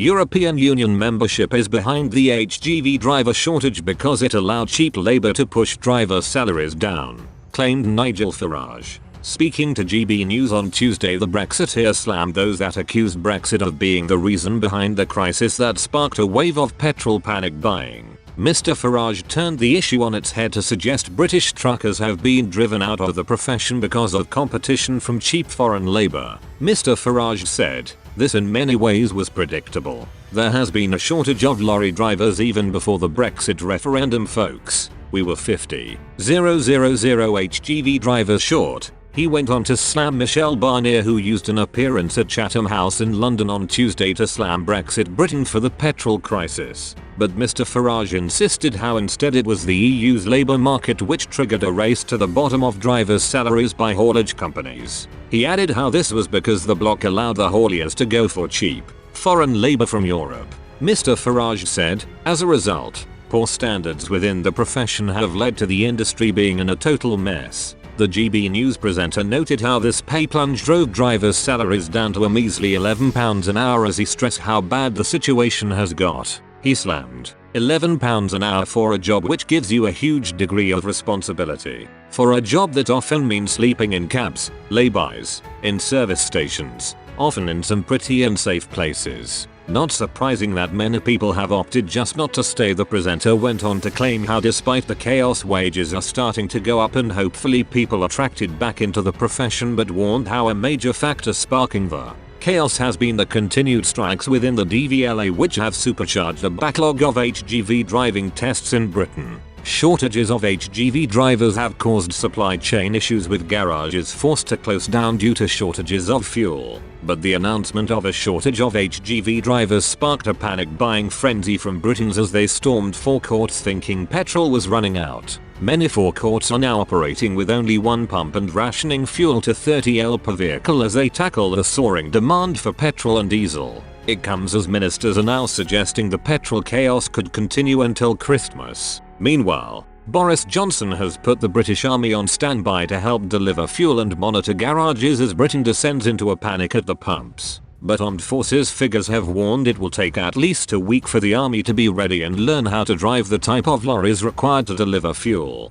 European Union membership is behind the HGV driver shortage because it allowed cheap labour to push driver salaries down, claimed Nigel Farage. Speaking to GB News on Tuesday, the Brexiteer slammed those that accused Brexit of being the reason behind the crisis that sparked a wave of petrol panic buying. Mr. Farage turned the issue on its head to suggest British truckers have been driven out of the profession because of competition from cheap foreign labour. Mr. Farage said, "This in many ways was predictable. There has been a shortage of lorry drivers even before the Brexit referendum, folks. We were 50,000 HGV drivers short." He went on to slam Michelle Barnier, who used an appearance at Chatham House in London on Tuesday to slam Brexit Britain for the petrol crisis. But Mr. Farage insisted how instead it was the EU's labour market which triggered a race to the bottom of drivers' salaries by haulage companies. He added how this was because the bloc allowed the hauliers to go for cheap, foreign labour from Europe. Mr. Farage said, "As a result, poor standards within the profession have led to the industry being in a total mess." The GB News presenter noted how this pay plunge drove drivers' salaries down to a measly £11 an hour as he stressed how bad the situation has got. He slammed, £11 an hour for a job which gives you a huge degree of responsibility. For a job that often means sleeping in cabs, laybys, in service stations, often in some pretty unsafe places. Not surprising that many people have opted just not to stay. The presenter went on to claim how despite the chaos, wages are starting to go up and hopefully people are attracted back into the profession, but warned how a major factor sparking the chaos has been the continued strikes within the DVLA, which have supercharged a backlog of HGV driving tests in Britain. Shortages of HGV drivers have caused supply chain issues, with garages forced to close down due to shortages of fuel. But the announcement of a shortage of HGV drivers sparked a panic buying frenzy from Britons as they stormed forecourts thinking petrol was running out. Many forecourts are now operating with only one pump and rationing fuel to 30 per vehicle as they tackle the soaring demand for petrol and diesel. It comes as ministers are now suggesting the petrol chaos could continue until Christmas. Meanwhile, Boris Johnson has put the British Army on standby to help deliver fuel and monitor garages as Britain descends into a panic at the pumps. But armed forces figures have warned it will take at least a week for the army to be ready and learn how to drive the type of lorries required to deliver fuel.